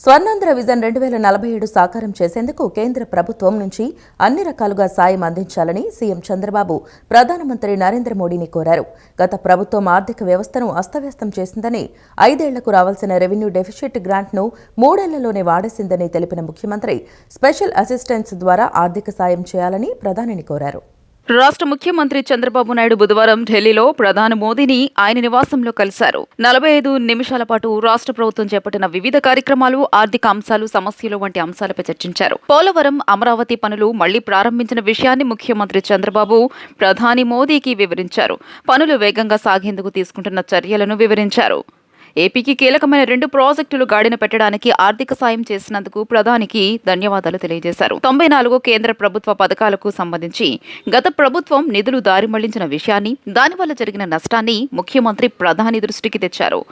Swarnandhra vision 2047 సాకారం చేసేందుకు కేంద్ర ప్రభుత్వం నుంచి అన్ని రకాలుగా సాయం అందించాలని సీఎం చంద్రబాబు ప్రధానమంత్రి నరేంద్ర మోడీని కోరారు. గత ప్రభుత్వం ఆర్థిక వ్యవస్థను అస్తవ్యస్తం చేసిందని, 5 ఏళ్లకు రావాల్సిన రెవెన్యూ డెఫిసిట్ గ్రాంట్ను 3 ఏళ్లలోనే వాడేసిందని తెలిపిన ముఖ్యమంత్రి స్పెషల్ అసిస్టెన్స్ ద్వారా ఆర్థిక సాయం చేయాలని ప్రధానిని కోరారు. రాష్ట్ర ముఖ్యమంత్రి చంద్రబాబు నాయుడు బుధవారం ఢిల్లీలో ప్రధాని మోదీని ఆయన నివాసంలో కలిశారు. 45 నిమిషాల పాటు రాష్ట్ర ప్రభుత్వం చేపట్టిన వివిధ కార్యక్రమాలు, ఆర్థిక అంశాలు, సమస్యలు వంటి అంశాలపై చర్చించారు. పోలవరం, అమరావతి పనులు మళ్లీ ప్రారంభించిన విషయాన్ని ముఖ్యమంత్రి చంద్రబాబు ప్రధాని మోదీకి వివరించారు. పనులు వేగంగా సాగేందుకు తీసుకుంటున్న చర్యలను వివరించారు. ఏపీకి కీలకమైన 2 ప్రాజెక్టులు గాడిన పెట్టడానికి ఆర్థిక సాయం చేసినందుకు ప్రధానికి ధన్యవాదాలు తెలియజేశారు. 94 కేంద్ర ప్రభుత్వ పథకాలకు సంబంధించి గత ప్రభుత్వం నిధులు దారి మళ్లించిన విషయాన్ని, దానివల్ల జరిగిన నష్టాన్ని ముఖ్యమంత్రి ప్రధాని దృష్టికి తెచ్చారు.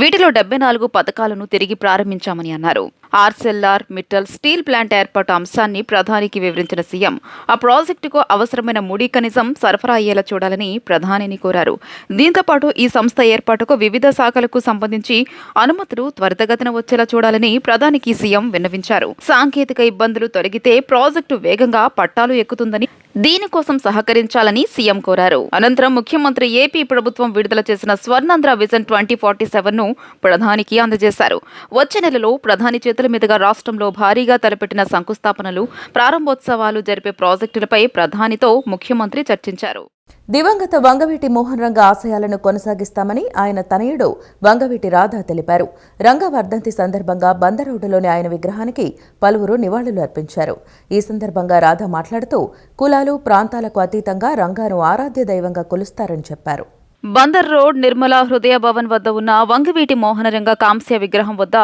వీటిలో 74 పథకాలను తిరిగి ప్రారంభించామని అన్నారు. ఆర్సెల్ఆర్ మిట్టల్ స్టీల్ ప్లాంట్ ఏర్పాటు అంశాన్ని ప్రధానికి వివరించిన సీఎం ఆ ప్రాజెక్టుకు అవసరమైన ముడి కనీసం సరఫరా అయ్యేలా చూడాలని ప్రధానిని కోరారు. దీంతో పాటు ఈ సంస్థ ఏర్పాటుకు వివిధ శాఖలకు సంబంధించి అనుమతులు త్వరితగతిన వచ్చేలా చూడాలని ప్రధానికి సీఎం విన్నవించారు. సాంకేతిక ఇబ్బందులు తొలగితే ప్రాజెక్టు వేగంగా పట్టాలు ఎక్కుతుందని, దీనికోసం సహకరించాలని సీఎం కోరారు. అనంతరం ముఖ్యమంత్రి ఏపీ ప్రభుత్వం విడుదల చేసిన స్వర్ణాంధ్ర విజన్ 2047ను ప్రధానికి అందజేశారు. వచ్చే నెలలో ప్రధాని చేతుల మీదుగా రాష్ట్రంలో భారీగా తలపెట్టిన శంకుస్థాపనలు, ప్రారంభోత్సవాలు జరిపే ప్రాజెక్టులపై ప్రధానితో ముఖ్యమంత్రి చర్చించారు. దివంగత వంగవీటి మోహన్ రంగ ఆశయాలను కొనసాగిస్తామని ఆయన తనయుడు వంగవీటి రాధ తెలిపారు. రంగ వర్ధంతి సందర్భంగా బందరోడ్డులోని ఆయన విగ్రహానికి పలువురు నివాళులు అర్పించారు. ఈ సందర్భంగా రాధ మాట్లాడుతూ కులాలు, ప్రాంతాలకు అతీతంగా రంగాను ఆరాధ్య దైవంగా కొలుస్తారని చెప్పారు. బందర్ రోడ్ నిర్మలా హృదయ భవన్ వద్ద ఉన్న వంగవీటి మోహనరంగ కాంస్య విగ్రహం వద్ద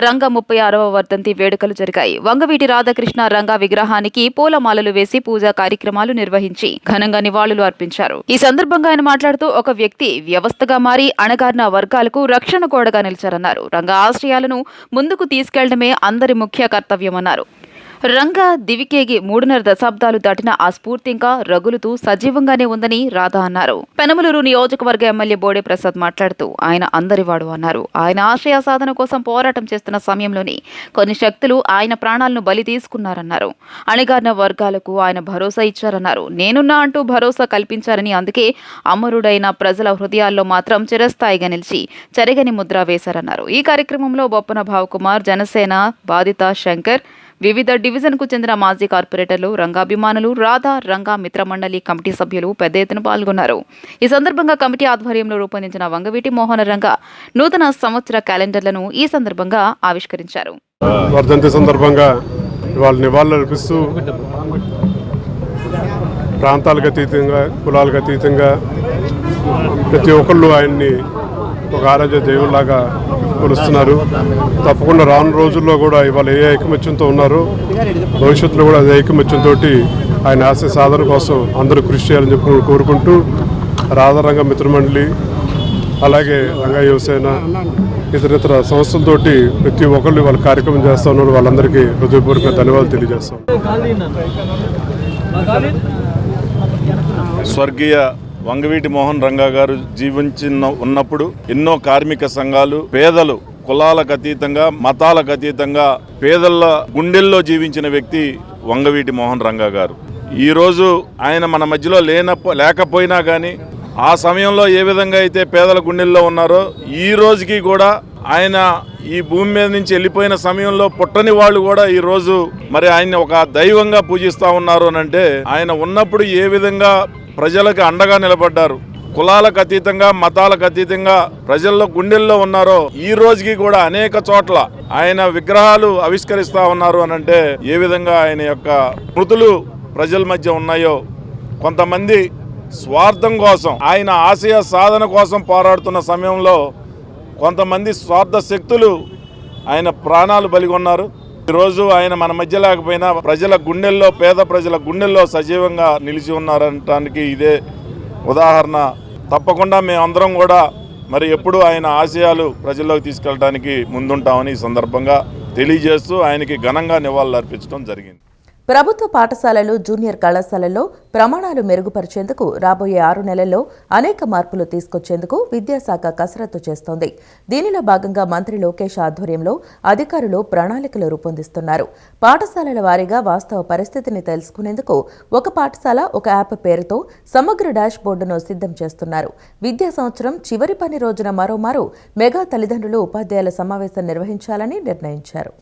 రంగ 36వ వర్ధంతి వేడుకలు జరిగాయి. వంగవీటి రాధాకృష్ణ రంగ విగ్రహానికి పూలమాలలు వేసి పూజా కార్యక్రమాలు నిర్వహించి ఘనంగా నివాళులు అర్పించారు. ఈ సందర్భంగా ఆయన మాట్లాడుతూ ఒక వ్యక్తి వ్యవస్థగా మారి అణగారిన వర్గాలకు రక్షణ కోడగా నిలిచారన్నారు. రంగ ఆశయాలను ముందుకు తీసుకెళ్లడమే అందరి ముఖ్య కర్తవ్యమన్నారు. రంగ దివికేగి 3.5 దశాబ్దాలు దాటిన ఆ స్ఫూర్తి ఇంకా రగులుతూ సజీవంగానే ఉందని రాధా అన్నారు. పెనమలూరు నియోజకవర్గ ఎమ్మెల్యే బోడే ప్రసాద్ మాట్లాడుతూ ఆయన అందరివాడు అన్నారు. ఆయన ఆశయ సాధన కోసం పోరాటం చేస్తున్న సమయంలోని కొన్ని శక్తులు ఆయన ప్రాణాలను బలి తీసుకున్నారన్నారు. అణగారిన వర్గాలకు ఆయన భరోసా ఇచ్చారన్నారు. నేనున్నా అంటూ భరోసా కల్పించారని, అందుకే అమరుడైన ప్రజల హృదయాల్లో మాత్రం చిరస్థాయిగా నిలిచి చెరగని ముద్ర వేశారన్నారు. ఈ కార్యక్రమంలో బొప్పన భావకుమార్, జనసేన బాధిత శంకర్, వివిధ డివిజన్కు చెందిన మాజీ కార్పొరేటర్లు, రంగాభిమానులు, రాధా రంగా మిత్రమండలి కమిటీ సభ్యులు పెద్ద ఎత్తున పాల్గొన్నారు. ఈ సందర్భంగా కమిటీ ఆధ్వర్యంలో రూపొందించిన వంగవీటి మోహన రంగ నూతన సంవత్సర క్యాలెండర్లను ఈ సందర్భంగా ఆవిష్కరించారు. వర్ధంతి సందర్భంగా ఇవాళ నివాళులు అర్పిస్తూ ప్రాంతాలకు అతీతంగా, కులాలకు అతీతంగా ప్రతి ఒక్కళ్ళు ఆయన్ని ఒక ఆరాధ్య దేవుళ్లాగా కొలుస్తున్నారు. తప్పకుండా రాను రోజుల్లో కూడా ఇవాళ ఏ ఐకమత్యంతో ఉన్నారో భవిష్యత్తులో కూడా అదే ఐకమత్యంతో ఆయన ఆశయ సాధన కోసం అందరూ కృషి చేయాలని చెప్పి కోరుకుంటూ, రాధారంగ మిత్రమండలి, అలాగే రంగా యువసేన, ఇతరితర సంస్థలతోటి ప్రతి ఒక్కళ్ళు వాళ్ళ కార్యక్రమం చేస్తూ ఉన్నారు. వాళ్ళందరికీ హృదయపూర్వక ధన్యవాదాలు తెలియజేస్తాం. స్వర్గీయ వంగవీటి మోహన్ రంగా గారు ఉన్నప్పుడు ఎన్నో కార్మిక సంఘాలు, పేదలు, కులాలకు అతీతంగా, మతాలకు అతీతంగా పేదల గుండెల్లో జీవించిన వ్యక్తి వంగవీటి మోహన్ రంగా గారు. ఈరోజు ఆయన మన మధ్యలో లేకపోయినా కానీ ఆ సమయంలో ఏ విధంగా అయితే పేదల గుండెల్లో ఉన్నారో ఈ రోజుకి కూడా ఆయన ఈ భూమి మీద నుంచి వెళ్ళిపోయిన సమయంలో పుట్టని వాళ్ళు కూడా ఈ రోజు మరి ఆయన్ని ఒక దైవంగా పూజిస్తూ ఉన్నారు అని అంటే, ఆయన ఉన్నప్పుడు ఏ విధంగా ప్రజలకు అండగా నిలబడ్డారు, కులాలకు అతీతంగా, మతాలకు అతీతంగా ప్రజల్లో గుండెల్లో ఉన్నారో ఈ రోజుకి కూడా అనేక చోట్ల ఆయన విగ్రహాలు ఆవిష్కరిస్తూ ఉన్నారు అని అంటే ఏ విధంగా ఆయన యొక్క స్మృతులు ప్రజల మధ్య ఉన్నాయో. కొంతమంది స్వార్థం కోసం, ఆయన ఆశయ సాధన కోసం పోరాడుతున్న సమయంలో కొంతమంది స్వార్థ శక్తులు ఆయన ప్రాణాలు బలిగొన్నారు. ఈరోజు ఆయన మన మధ్య లేకపోయినా ప్రజల గుండెల్లో, పేద ప్రజల గుండెల్లో సజీవంగా నిలిచి ఉన్నారనటానికి ఇదే ఉదాహరణ. తప్పకుండా మేమందరం కూడా మరి ఎప్పుడు ఆయన ఆశయాలు ప్రజల్లోకి తీసుకెళ్ళడానికి ముందుంటామని ఈ సందర్భంగా తెలియజేస్తూ ఆయనకి ఘనంగా నివాళులు అర్పించడం జరిగింది. ప్రభుత్వ పాఠశాలలు, జూనియర్ కళాశాలల్లో ప్రమాణాలు మెరుగుపరిచేందుకు రాబోయే 6 నెలల్లో అనేక మార్పులు తీసుకొచ్చేందుకు విద్యాశాఖ కసరత్తు చేస్తోంది. దీనిలో భాగంగా మంత్రి లోకేష్ ఆధ్వర్యంలో అధికారులు ప్రణాళికలు రూపొందిస్తున్నారు. పాఠశాలల వారీగా వాస్తవ పరిస్థితిని తెలుసుకునేందుకు ఒక పాఠశాల ఒక యాప్ పేరుతో సమగ్ర డాష్ బోర్డును సిద్ధం చేస్తున్నారు. విద్యా సంవత్సరం చివరి పని రోజున మరోమారు మెగా తల్లిదండ్రులు ఉపాధ్యాయుల సమావేశం నిర్వహించాలని నిర్ణయించారు.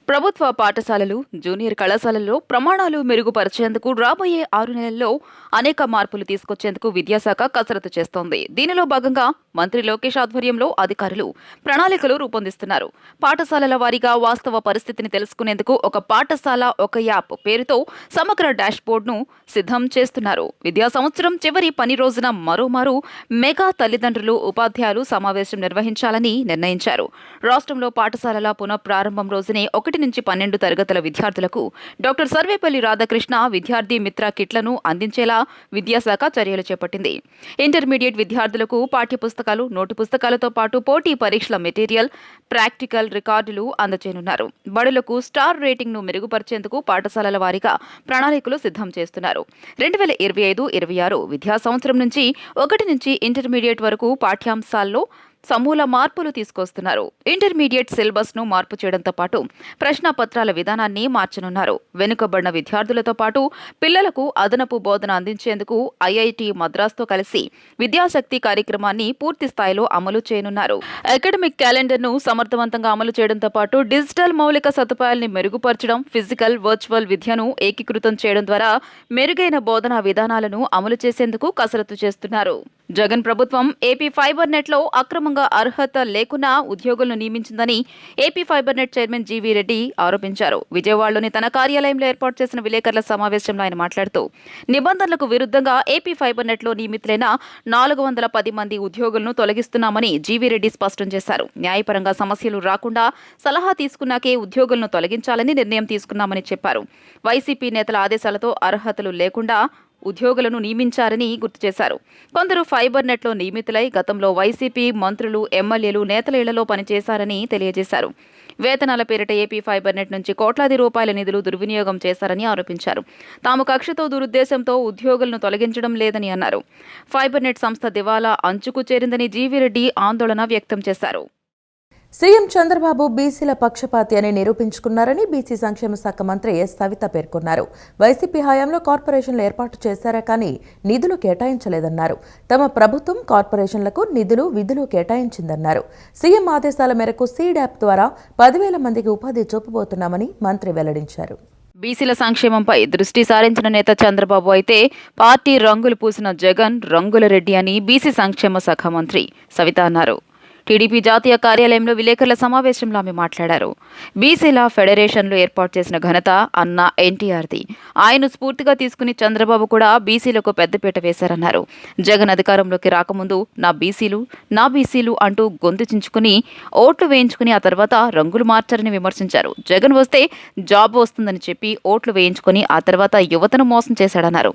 ప్రభుత్వ పాఠశాలలు, జూనియర్ కళాశాలల్లో ప్రమాణాలు మెరుగుపరిచేందుకు రాబోయే 6 నెలల్లో అనేక మార్పులు తీసుకొచ్చేందుకు విద్యాశాఖ కసరత్తు చేస్తోంది. దీనిలో భాగంగా మంత్రి లోకేష్ ఆధ్వర్యంలో అధికారులు ప్రణాళికలు రూపొందిస్తున్నారు. పాఠశాలల వారీగా వాస్తవ పరిస్థితిని తెలుసుకునేందుకు ఒక పాఠశాల ఒక యాప్ పేరుతో సమగ్ర డాష్ బోర్డును సిద్ధం చేస్తున్నారు. విద్యా సంవత్సరం చివరి పని రోజున మరోమారు మెగా తల్లిదండ్రులు ఉపాధ్యాయులు సమావేశం నిర్వహించాలని నిర్ణయించారు. రాష్ట్రంలో పాఠశాలల పునఃప్రారంభం రోజునే 1 నుంచి 12 తరగతుల విద్యార్థులకు డాక్టర్ సర్వేపల్లి రాధాకృష్ణ విద్యార్థి మిత్ర కిట్లను అందించేలా విద్యాశాఖ చర్యలు చేపట్టింది. ఇంటర్మీడియట్ విద్యార్థులకు పాఠ్యపుస్తకాలు, నోటు పుస్తకాలతో పాటు పోటీ పరీక్షల మెటీరియల్, ప్రాక్టికల్ రికార్డులు అందజేయనున్నారు. బడులకు స్టార్ రేటింగ్ను మెరుగుపరిచేందుకు పాఠశాలల వారీగా ప్రణాళికలు సిద్ధం చేస్తున్నారు. 2025-26 విద్యా సంవత్సరం నుంచి 1 నుంచి ఇంటర్మీడియట్ వరకు పాఠ్యాంశాల్లో సమూల మార్పులు తీసుకొస్తున్నారు. ఇంటర్మీడియట్ సిలబస్ ను మార్పు చేయడంతో పాటు ప్రశ్నపత్రాల విధానాన్ని మార్చనున్నారు. వెనుకబడిన విద్యార్థులతో పాటు పిల్లలకు అదనపు బోధన అందించేందుకు ఐఐటి మద్రాస్తో కలిసి విద్యాశక్తి కార్యక్రమాన్ని పూర్తి స్థాయిలో అమలు చేయనున్నారు. అకాడమిక్ క్యాలెండర్ ను సమర్థవంతంగా అమలు చేయడంతో పాటు డిజిటల్ మౌలిక సదుపాయాల్ని మెరుగుపరచడం, ఫిజికల్, వర్చువల్ విద్యను ఏకీకృతం చేయడం ద్వారా మెరుగైన బోధనా విధానాలను అమలు చేసేందుకు కసరత్తు చేస్తున్నారు. జగన్ ప్రభుత్వం ఏపీ ఫైబర్ నెట్ లో అక్రమంగా అర్హత లేకున్నా ఉద్యోగులను నియమించిందని AP fiber net chairman GV Reddy ఆరోపించారు. విజయవాడలోని తన కార్యాలయంలో ఏర్పాటు చేసిన విలేకరుల సమావేశంలో ఆయన మాట్లాడుతూ నిబంధనలకు విరుద్ధంగా ఏపీ ఫైబర్ నెట్ లో నియమితులైన 410 మంది ఉద్యోగులను తొలగిస్తున్నామని జీవీ రెడ్డి స్పష్టం చేశారు. న్యాయపరంగా సమస్యలు రాకుండా సలహా తీసుకున్నాకే ఉద్యోగులను తొలగించాలని నిర్ణయం తీసుకున్నామని చెప్పారు. వైసీపీ నేతల ఆదేశాలతో అర్హతలు లేకుండా ఉద్యోగులను నియమించారని గుర్తు చేశారు. కొందరు ఫైబర్ నెట్లో నియమితులై గతంలో వైసీపీ మంత్రులు, ఎమ్మెల్యేలు, నేతల ఇళ్లలో పనిచేశారని తెలియజేశారు. వేతనాల పేరిట ఏపీ ఫైబర్ నెట్ నుంచి కోట్లాది రూపాయల నిధులు దుర్వినియోగం చేశారని ఆరోపించారు. తాము కక్షతో దురుద్దేశంతో ఉద్యోగులను తొలగించడం లేదని అన్నారు. ఫైబర్ నెట్ సంస్థ దివాలా అంచుకు చేరిందని జీవీ రెడ్డి ఆందోళన వ్యక్తం చేశారు. సీఎం చంద్రబాబు బీసీల పక్షపాతి అని నిరూపించుకున్నారని బీసీ సంక్షేమ శాఖ మంత్రి ఎస్ సవిత పేర్కొన్నారు. వైసీపీ హయాంలో కార్పొరేషన్లు ఏర్పాటు చేశారా కానీ నిధులు కేటాయించలేదన్నారు. తమ ప్రభుత్వం కార్పొరేషన్లకు నిధులు, విధులు కేటాయించిందన్నారు. సీఎం ఆదేశాల మేరకు సీడ్ యాప్ ద్వారా 10,000 మందికి ఉపాధి చూపబోతున్నామని మంత్రి వెల్లడించారు. బీసీల సంక్షేమంపై దృష్టి సారించిన నేత చంద్రబాబు అయితే పార్టీ రంగులు పూసిన జగన్ రంగుల రెడ్డి అని బీసీ సంక్షేమ శాఖ మంత్రి సవిత అన్నారు. టీడీపీ జాతీయ కార్యాలయంలో విలేకరుల సమావేశంలో ఆమె మాట్లాడారు. బీసీల ఫెడరేషన్లు ఏర్పాటు చేసిన ఘనత అన్న ఎన్టీఆర్ది. ఆయన స్ఫూర్తిగా తీసుకుని చంద్రబాబు కూడా బీసీలకు పెద్దపీట వేశారన్నారు. జగన్ అధికారంలోకి రాకముందు నా బీసీలు అంటూ గొంతు చించుకుని ఓట్లు వేయించుకుని ఆ తర్వాత రంగులు మార్చారని విమర్శించారు. జగన్ వస్తే జాబ్ వస్తుందని చెప్పి ఓట్లు వేయించుకుని ఆ తర్వాత యువతను మోసం చేశాడన్నారు.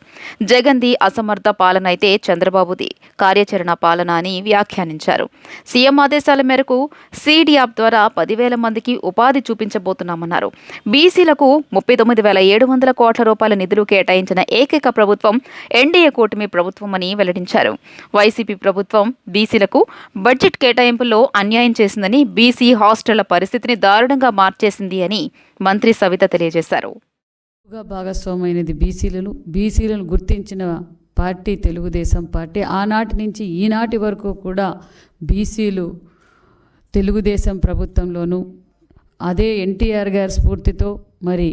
జగన్ది అసమర్థ పాలన అయితే చంద్రబాబుది కార్యాచరణ పాలన అని వ్యాఖ్యానించారు. సీఎం ఆదేశాల మేరకు సీడ్ యాప్ ద్వారా 10,000 మందికి ఉపాధి చూపించబోతున్నామన్నారు. బీసీలకు 39,700 కోట్ల రూపాయల నిధులు కేటాయించిన ఏకైక ప్రభుత్వం ఎన్డీఏ కూటమి ప్రభుత్వం అని వెల్లడించారు. వైసీపీ ప్రభుత్వం బీసీలకు బడ్జెట్ కేటాయింపుల్లో అన్యాయం చేసిందని, బీసీ హాస్టళ్ల పరిస్థితిని దారుణంగా మార్చేసింది అని మంత్రి సవిత తెలియజేశారు. భాగస్వామైనది బీసీలను గుర్తించిన పార్టీ తెలుగుదేశం పార్టీ. ఆనాటి నుంచి ఈనాటి వరకు కూడా బీసీలు తెలుగుదేశం ప్రభుత్వంలోనూ అదే ఎన్టీఆర్ గారి స్ఫూర్తితో మరి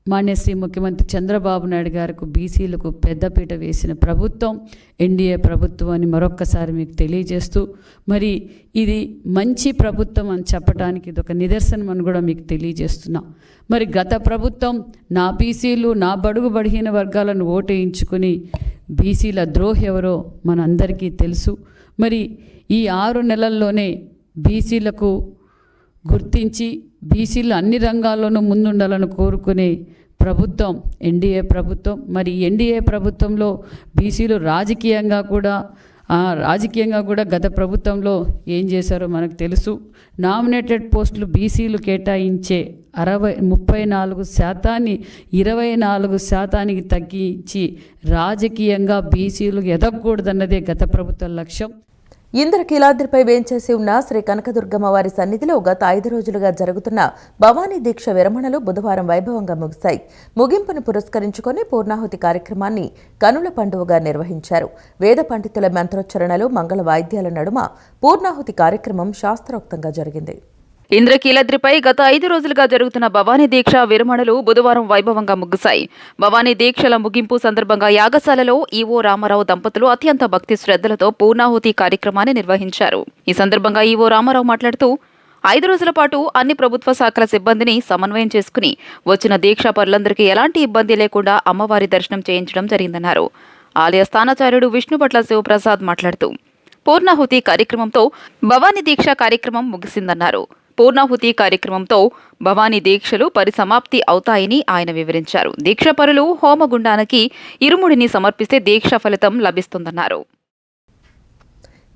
మాన్యశ్రీ ముఖ్యమంత్రి చంద్రబాబు నాయుడు గారికి బీసీలకు పెద్దపీట వేసిన ప్రభుత్వం ఎన్డీఏ ప్రభుత్వం అని మరొక్కసారి మీకు తెలియజేస్తూ, మరి ఇది మంచి ప్రభుత్వం అని చెప్పడానికి ఇది ఒక నిదర్శనం అని కూడా మీకు తెలియజేస్తున్నాం. మరి గత ప్రభుత్వం నా బీసీలు, నా బడుగు బలహీన వర్గాలను ఓటేయించుకుని బీసీల ద్రోహి ఎవరో మనందరికీ తెలుసు. మరి ఈ 6 నెలల్లోనే బీసీలకు గుర్తించి బీసీలు అన్ని రంగాల్లోనూ ముందుండాలని కోరుకునే ప్రభుత్వం ఎన్డీఏ ప్రభుత్వం. మరి ఎన్డీఏ ప్రభుత్వంలో బీసీలు రాజకీయంగా కూడా గత ప్రభుత్వంలో ఏం చేశారో మనకు తెలుసు. నామినేటెడ్ పోస్టులు బీసీలు కేటాయించే 34% 24%కి తగ్గించి రాజకీయంగా బీసీలు ఎదగకూడదన్నదే గత ప్రభుత్వ లక్ష్యం. ఇంద్రకీలాద్రిపై వేంచేసి ఉన్న శ్రీ కనకదుర్గమ్మ వారి సన్నిధిలో గత 5 రోజులుగా జరుగుతున్న భవానీ దీక్ష విరమణలు బుధవారం వైభవంగా ముగిశాయి. ముగింపును పురస్కరించుకొని పూర్ణాహుతి కార్యక్రమాన్ని కనుల పండువగా నిర్వహించారు. వేద పండితుల మంత్రోచ్చరణలు, మంగళ వాయిద్యాల నడుమ పూర్ణాహుతి కార్యక్రమం శాస్త్రోక్తంగా జరిగింది. ఇంద్రకీలాద్రిపై గత 5 రోజులుగా జరుగుతున్న భవానీ దీక్ష విరమణలు బుధవారం వైభవంగా ముగిశాయి. భవానీ దీక్షల ముగింపు సందర్భంగా యాగశాలలో ఈవో రామారావు దంపతులు అత్యంత భక్తి శ్రద్ధలతో పూర్ణాహుతి కార్యక్రమాన్ని నిర్వహించారు. ఈ సందర్భంగా ఈవో రామారావు మాట్లాడుతూ 5 రోజుల పాటు అన్ని ప్రభుత్వ శాఖల సిబ్బందిని సమన్వయం చేసుకుని వచ్చిన దీక్షా పరులందరికీ ఎలాంటి ఇబ్బంది లేకుండా అమ్మవారి దర్శనం చేయించడం జరిగిందన్నారు. ఆలయ స్థానాచార్యుడు విష్ణుపట్ల శివప్రసాద్ మాట్లాడుతూ పూర్ణాహుతి కార్యక్రమంతో భవానీ దీక్ష కార్యక్రమం ముగిసిందన్నారు. పూర్ణాహుతి కార్యక్రమంతో భవానీ దీక్షలు పరిసమాప్తి అవుతాయని ఆయన వివరించారు. దీక్షపరులు హోమగుండానికి ఇరుముడిని సమర్పిస్తే దీక్ష ఫలితం లభిస్తుందన్నారు.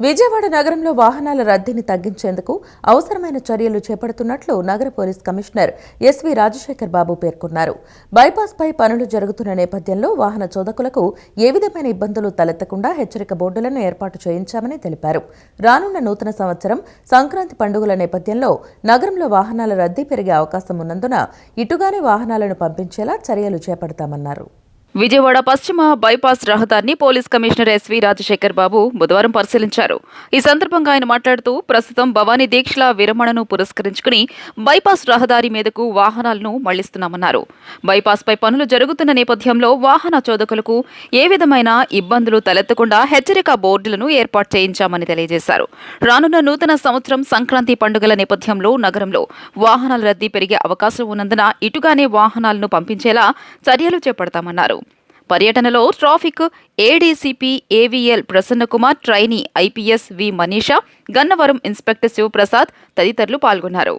విజయవాడ నగరంలో వాహనాల రద్దీని తగ్గించేందుకు అవసరమైన చర్యలు చేపడుతున్నట్లు నగర పోలీస్ కమిషనర్ ఎస్వి రాజశేఖర్ బాబు పేర్కొన్నారు. బైపాస్పై పనులు జరుగుతున్న నేపథ్యంలో వాహన చోదకులకు ఏ విధమైన ఇబ్బందులు తలెత్తకుండా హెచ్చరిక బోర్డులను ఏర్పాటు చేయించామని తెలిపారు. రానున్న నూతన సంవత్సరం, సంక్రాంతి పండుగల నేపథ్యంలో నగరంలో వాహనాల రద్దీ పెరిగే అవకాశం ఉన్నందున ఇటుగానే వాహనాలను పంపించేలా చర్యలు చేపడతామన్నారు. విజయవాడ పశ్చిమ బైపాస్ రహదారిని పోలీస్ కమిషనర్ ఎస్వి రాజశేఖర్ బాబు బుధవారం పరిశీలించారు. ఈ సందర్భంగా ఆయన మాట్లాడుతూ ప్రస్తుతం భవానీ దీక్షల విరమణను పురస్కరించుకుని బైపాస్ రహదారి మీదకు వాహనాలను మళ్లిస్తున్నామన్నారు. బైపాస్పై పనులు జరుగుతున్న నేపథ్యంలో వాహన చోదకులకు ఏ విధమైన ఇబ్బందులు తలెత్తకుండా హెచ్చరిక బోర్డులను ఏర్పాటు చేయించామని తెలియజేశారు. రానున్న నూతన సంవత్సరం, సంక్రాంతి పండుగల నేపథ్యంలో నగరంలో వాహనాల రద్దీ పెరిగే అవకాశం ఉన్నందున ఇటుగానే వాహనాలను పంపించేలా చర్యలు చేపడతామన్నారు. పర్యటనలో traffic ADCP AVL Prasannakumar, trainee IPS V Manisha, Gannavaram inspector Sivaprasad తదితరులు పాల్గొన్నారు.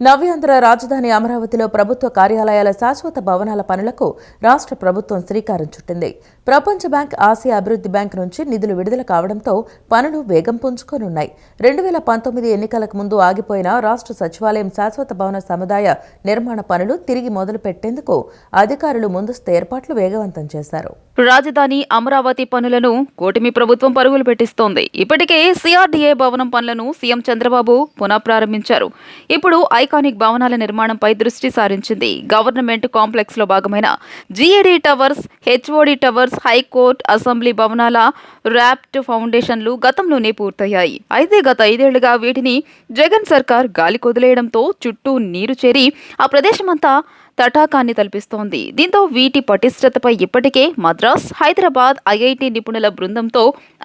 నవ్యాంధ్ర రాజధాని అమరావతిలో ప్రభుత్వ కార్యాలయాల శాశ్వత భవనాల పనులకు రాష్ట్ర ప్రభుత్వం శ్రీకారం చుట్టింది. ప్రపంచ బ్యాంక్, ఆసియా అభివృద్ధి బ్యాంక్ నుంచి నిధులు విడుదల కావడంతో పనులు వేగం పుంజుకోనున్నాయి. 2019 ఎన్నికలకు ముందు ఆగిపోయిన రాష్ట్ర సచివాలయం శాశ్వత భవన సముదాయ నిర్మాణ పనులు తిరిగి మొదలు పెట్టేందుకు అధికారులు ముందస్తు ఏర్పాట్లు వేగవంతం చేశారు. రాజధాని అమరావతి పనులను కూటమి ప్రభుత్వం పరుగులు పెట్టిస్తోంది. ఇప్పటికే సిఆర్డీఏ భవనం పనులను సీఎం చంద్రబాబు పునఃప్రారంభించారు. ఇప్పుడు ఐకానిక్ భవనాల నిర్మాణంపై దృష్టి సారించింది. గవర్నమెంట్ కాంప్లెక్స్ లో భాగమైన GAD towers, HOD towers, high court, assembly భవనాల ర్యాప్ట్ ఫౌండేషన్లు గతంలోనే పూర్తయ్యాయి. అయితే గత 5 ఏళ్లుగా వీటిని జగన్ సర్కార్ గాలి కొదిలేయడంతో చుట్టూ నీరు చేరి ఆ ప్రదేశమంతా తటాకాన్ని తలపిస్తోంది. దీంతో వీటి పటిష్టతపై ఇప్పటికే మద్రాస్, హైదరాబాద్ ఐఐటి నిపుణుల బృందంతో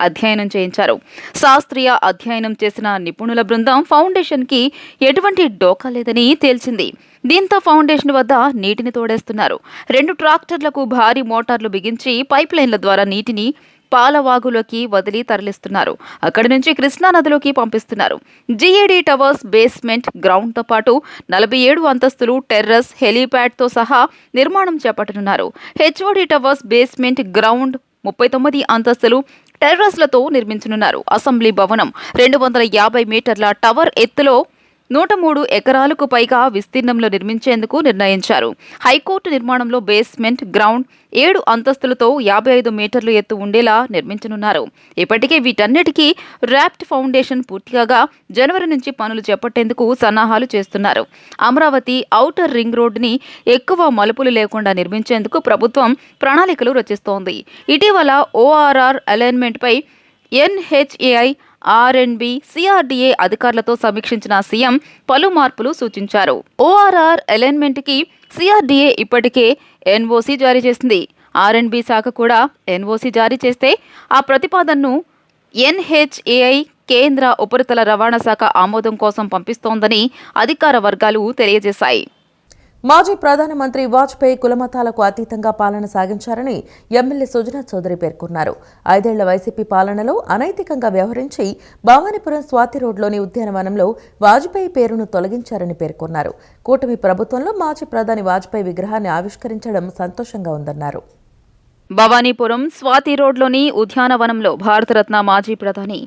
అధ్యయనం చేయించారు. శాస్త్రీయ అధ్యయనం చేసిన నిపుణుల బృందం ఫౌండేషన్కి ఎటువంటి డోకా లేదని తేల్చింది. దీంతో ఫౌండేషన్ వద్ద నీటిని తోడేస్తున్నారు. 2 ట్రాక్టర్లకు భారీ మోటార్లు బిగించి పైప్ లైన్ల ద్వారా నీటిని పాలవాగులోకి వదిలి తరలిస్తున్నారు. అక్కడి నుంచి కృష్ణా నదిలోకి పంపిస్తున్నారు. జీఏడీ టవర్స్ బేస్మెంట్ గ్రౌండ్తో పాటు 47 అంతస్తులు, టెర్రస్, హెలీప్యాడ్తో సహా నిర్మాణం చేపట్టనున్నారు. హెచ్ఓడి టవర్స్ బేస్మెంట్ గ్రౌండ్ 39 అంతస్తులు, టెర్రస్లతో నిర్మించనున్నారు. అసెంబ్లీ భవనం 250 మీటర్ల టవర్ ఎత్తులో 103 ఎకరాలకు పైగా విస్తీర్ణంలో నిర్మించేందుకు నిర్ణయించారు. హైకోర్టు నిర్మాణంలో బేస్మెంట్ గ్రౌండ్ 7 అంతస్తులతో 55 మీటర్లు ఎత్తు ఉండేలా నిర్మించనున్నారు. ఇప్పటికే వీటన్నిటికీ ర్యాప్ట్ ఫౌండేషన్ పూర్తిగా జనవరి నుంచి పనులు చేపట్టేందుకు సన్నాహాలు చేస్తున్నారు. అమరావతి ఔటర్ రింగ్ రోడ్డుని ఎక్కువ మలుపులు లేకుండా నిర్మించేందుకు ప్రభుత్వం ప్రణాళికలు రచిస్తోంది. ఇటీవల ఓఆర్ఆర్ అలైన్మెంట్పై ఎన్హెచ్ఏఐ, ఆర్ఎండ్బి, సిఆర్డీఏ అధికారులతో సమీక్షించిన సీఎం పలు మార్పులు సూచించారు. ఓఆర్ఆర్ అలైన్మెంట్కి సిఆర్డీఏ ఇప్పటికే ఎన్ఓసీ జారీ చేసింది. ఆర్ఎండ్బి శాఖ కూడా ఎన్ఓసీ జారీ చేస్తే ఆ ప్రతిపాదనను ఎన్హెచ్ఏఐ కేంద్ర ఉపరితల రవాణా శాఖ ఆమోదం కోసం పంపిస్తోందని అధికార వర్గాలు తెలియజేశాయి. మాజీ ప్రధానమంత్రి వాజ్పేయి కులమతాలకు అతీతంగా పాలన సాగించారని ఎమ్మెల్యే సుజనా చౌదరి పేర్కొన్నారు. 5 ఏళ్ల వైసీపీ పాలనలో అనైతికంగా వ్యవహరించి భవానీపురం స్వాతి రోడ్లోని ఉద్యానవనంలో వాజ్పేయి పేరును తొలగించారని పేర్కొన్నారు. కూటమి ప్రభుత్వంలో మాజీ ప్రధాని వాజ్పేయి విగ్రహాన్ని ఆవిష్కరించడం సంతోషంగా ఉందన్నారు. భవానీపురం స్వాతి రోడ్లోని ఉద్యానవనంలో భారతరత్న మాజీ ప్రధాని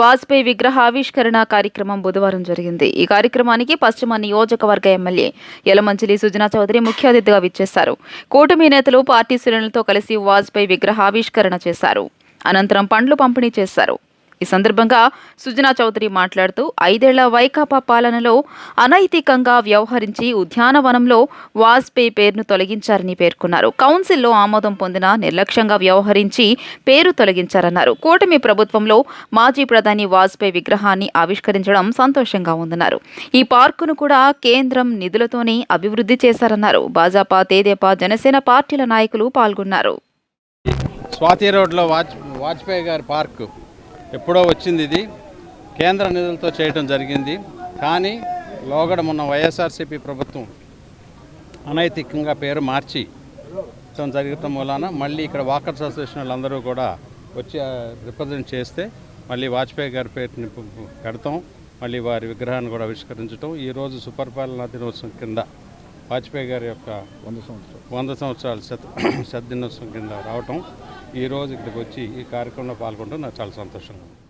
వాజ్పేయి విగ్రహావిష్కరణ కార్యక్రమం బుధవారం జరిగింది. ఈ కార్యక్రమానికి పశ్చిమ నియోజకవర్గ ఎమ్మెల్యే యలమంచిలి సుజనా చౌదరి ముఖ్య అతిథిగా విచ్చేశారు. కూటమి నేతలు పార్టీ శ్రేణులతో కలిసి వాజ్పేయి విగ్రహావిష్కరణ చేశారు. అనంతరం పండ్లు పంపిణీ చేశారు. ఈ సందర్భంగా సుజనా చౌదరి మాట్లాడుతూ 5 ఏళ్ల వైకాపా పాలనలో అనైతికంగా వ్యవహరించి ఉద్యానవనంలో వాజ్పేయి పేరును తొలగించారని పేర్కొన్నారు. కౌన్సిల్లో ఆమోదం పొందిన నిర్లక్ష్యంగా వ్యవహరించి పేరు తొలగించారన్నారు. కూటమి ప్రభుత్వంలో మాజీ ప్రధాని వాజ్పేయి విగ్రహాన్ని ఆవిష్కరించడం సంతోషంగా ఉందన్నారు. ఈ పార్కును కూడా కేంద్రం నిధులతోనే అభివృద్ధి చేశారన్నారు. భాజపా, తెదేపా, జనసేన పార్టీల నాయకులు పాల్గొన్నారు. స్వాతి రోడ్లో వాజ్పేయి గారి పార్కు ఎప్పుడో వచ్చింది. ఇది కేంద్ర నిధులతో చేయడం జరిగింది. కానీ లోగడ మొన్న వైఎస్ఆర్సీపీ ప్రభుత్వం అనైతికంగా పేరు మార్చి జరగటం వలన మళ్ళీ ఇక్కడ వాకర్స్ అసోసియేషన్ వాళ్ళందరూ కూడా వచ్చి రిప్రజెంట్ చేస్తే మళ్ళీ వాజ్పేయి గారి పేరుని పెడతాం, మళ్ళీ వారి విగ్రహాన్ని కూడా ఆవిష్కరించడం. ఈరోజు సుపరిపాలనా దినోత్సవం కింద వాజ్పేయి గారి యొక్క 100 సంవత్సరాల శతదినోత్సవం కింద రావటం, ఈరోజు ఇక్కడికి వచ్చి ఈ కార్యక్రమంలో పాల్గొనడం నాకు చాలా సంతోషంగా ఉంది.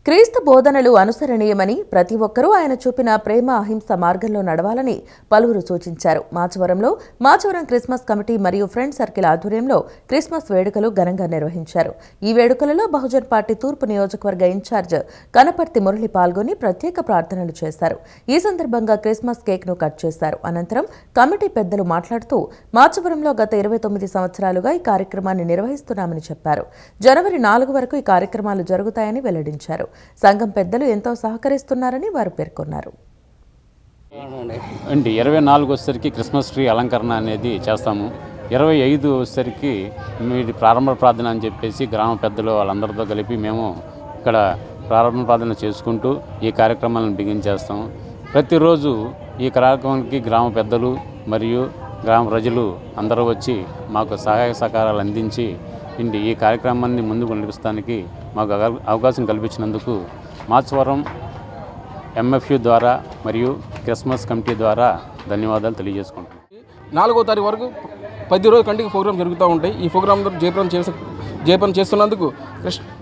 క్రీస్తు బోధనలు అనుసరణీయమని, ప్రతి ఒక్కరూ ఆయన చూపిన ప్రేమ అహింస మార్గంలో నడవాలని పలువురు సూచించారు. మాచవరం క్రిస్మస్ కమిటీ మరియు ఫ్రెండ్ సర్కిల్ ఆధ్వర్యంలో క్రిస్మస్ వేడుకలు ఘనంగా నిర్వహించారు. ఈ వేడుకలలో బహుజన్ పార్టీ తూర్పు నియోజకవర్గ ఇన్ఛార్జ్ కనపర్తి మురళి పాల్గొని ప్రత్యేక ప్రార్థనలు చేశారు. ఈ సందర్భంగా క్రిస్మస్ కేక్ను కట్ చేశారు. అనంతరం కమిటీ పెద్దలు మాట్లాడుతూ మాచవరంలో గత 29 సంవత్సరాలుగా ఈ కార్యక్రమాన్ని నిర్వహిస్తున్నామని చెప్పారు. జనవరి 4 వరకు ఈ కార్యక్రమాలు జరుగుతాయని వెల్లడించారు. సంఘం పెద్దలు ఎంతో సహకరిస్తున్నారని వారు పేర్కొన్నారు. 24 వచ్చేసరికి క్రిస్మస్ ట్రీ అలంకరణ అనేది చేస్తాము. 25 వచ్చేసరికి మీది ప్రారంభ ప్రార్థన అని చెప్పేసి గ్రామ పెద్దలు వాళ్ళందరితో కలిపి మేము ఇక్కడ ప్రారంభ ప్రార్థన చేసుకుంటూ ఈ కార్యక్రమాలను బిగించేస్తాము. ప్రతిరోజు ఈ కార్యక్రమానికి గ్రామ పెద్దలు మరియు గ్రామ ప్రజలు అందరూ వచ్చి మాకు సహాయ సహకారాలు అందించి ఈ కార్యక్రమాన్ని ముందుకు నడిపిస్తానికి మాకు అవకాశం కల్పించినందుకు మాచవరం ఎంఎఫ్యూ ద్వారా మరియు క్రిస్మస్ కమిటీ ద్వారా ధన్యవాదాలు తెలియజేసుకుంటున్నాం. 4వ తారీఖు వరకు 10 రోజుల కంటికి ప్రోగ్రాం జరుగుతూ ఉంటాయి. ఈ ప్రోగ్రాం జయప్రదం చేస్తున్నందుకు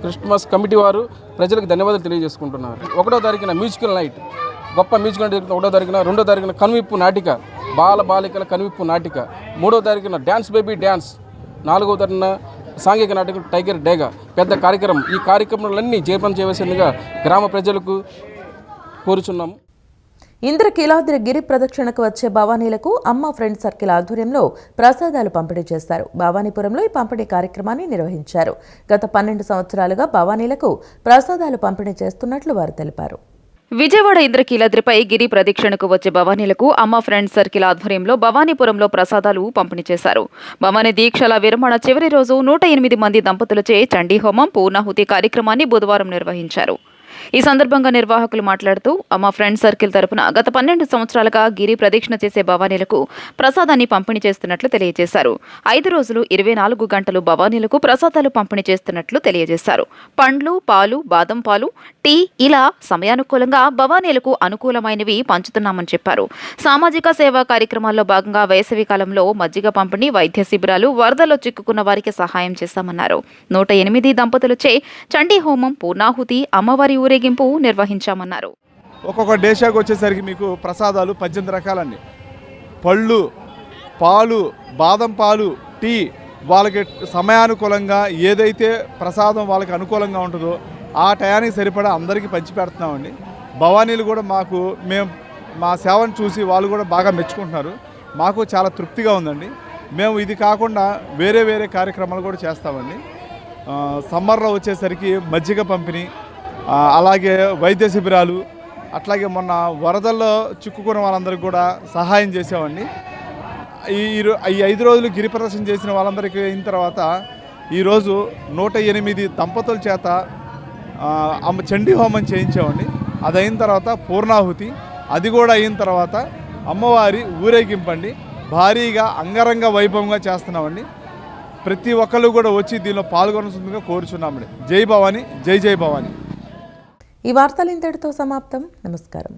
క్రిస్మస్ కమిటీ వారు ప్రజలకు ధన్యవాదాలు తెలియజేసుకుంటున్నారు. 1వ తారీఖున మ్యూజికల్ నైట్, గొప్ప మ్యూజికల్ నైట్ 1వ తారీఖున, 2వ తారీఖున కనువిప్పు నాటిక, బాలికల కనువిప్పు నాటిక, 3వ తారీఖున డ్యాన్స్ బేబీ డ్యాన్స్, 4వ తారీఖున సాంఘిక నాటకం టైగర్ డేగా పెద్ద కార్యక్రమం. ఈ కార్యక్రమాలన్నీ జయప్రదం చేయవలసిందిగా గ్రామ ప్రజలకు కోరుచున్నాము. ఇంద్రకీలాద్రి గిరి ప్రదక్షిణకు వచ్చే భవానీలకు అమ్మ ఫ్రెండ్ సర్కిల్ ఆధ్వర్యంలో ప్రసాదాలు పంపిణీ చేశారు. భవానీపురంలో ఈ పంపిణీ కార్యక్రమాన్ని నిర్వహించారు. గత 12 సంవత్సరాలుగా భవానీలకు ప్రసాదాలు పంపిణీ చేస్తున్నట్లు వారు తెలిపారు. విజయవాడ ఇంద్రకీలాద్రిపై గిరి ప్రదక్షిణకు వచ్చే భవానీలకు అమ్మ ఫ్రెండ్ సర్కిల్ ఆధ్వర్యంలో భవానీపురంలో ప్రసాదాలు పంపిణీ చేశారు. భవానీ దీక్షల విరమణ చివరి రోజు 108 మంది దంపతులచే చండీ హోమం, పూర్ణాహుతి కార్యక్రమాన్ని బుధవారం నిర్వహించారు. ఈ సందర్భంగా నిర్వాహకులు మాట్లాడుతూ అమ్మ ఫ్రెండ్ సర్కిల్ తరపున గత 12 సంవత్సరాలుగా గిరి ప్రదక్షిణ చేసే భవానీలకు ప్రసాదాన్ని పంపిణీ చేస్తున్నట్లు తెలియజేశారు. 5 రోజులు 24 గంటలు భవానీలకు ప్రసాదాలు పంపిణీ చేస్తున్నట్లు తెలియజేశారు. పండ్లు, పాలు, బాదం పాలు, టీ ఇలా సమయానుకూలంగా భవానీలకు అనుకూలమైనవి పంచుతున్నామని చెప్పారు. సామాజిక సేవా కార్యక్రమాల్లో భాగంగా వేసవి కాలంలో మజ్జిగ పంపిణీ, వైద్య శిబిరాలు, వరదలో చిక్కుకున్న వారికి సహాయం చేశామన్నారు. 108 దంపతులచే చండీ హోమం, పూర్ణాహుతి, అమ్మవారి ఊరేగింపు నిర్వహించామన్నారు. ఒక్కొక్క డేషాకు వచ్చేసరికి మీకు ప్రసాదాలు 18 రకాలండి. పళ్ళు, పాలు, బాదం పాలు, టీ వాళ్ళకి సమయానుకూలంగా ఏదైతే ప్రసాదం వాళ్ళకి అనుకూలంగా ఉంటుందో ఆ టయానికి సరిపడా అందరికీ పంచి పెడుతున్నామండి. భవానీలు కూడా మేము మా సేవను చూసి వాళ్ళు కూడా బాగా మెచ్చుకుంటున్నారు. మాకు చాలా తృప్తిగా ఉందండి. మేము ఇది కాకుండా వేరే కార్యక్రమాలు కూడా చేస్తామండి. సమ్మర్లో వచ్చేసరికి మజ్జిగ పంపిణీ, అలాగే వైద్య శిబిరాలు, అట్లాగే మొన్న వరదల్లో చిక్కుకున్న వాళ్ళందరికీ కూడా సహాయం చేసామండి. ఈ 5 రోజులు గిరి ప్రదర్శన చేసిన వాళ్ళందరికీ అయిన తర్వాత ఈరోజు 108 దంపతుల చేత చండీ హోమం చేయించామండి. అది అయిన తర్వాత పూర్ణాహుతి, అది కూడా అయిన తర్వాత అమ్మవారి ఊరేగింపండి భారీగా అంగరంగ వైభవంగా చేస్తున్నామండి. ప్రతి ఒక్కళ్ళు కూడా వచ్చి దీనిలో పాల్గొనాల్సిందిగా కోరుచున్నామండి. జై భవానీ, జై జై భవానీ. ఈ వార్తలు ఇంతటితో సమాప్తం. నమస్కారం.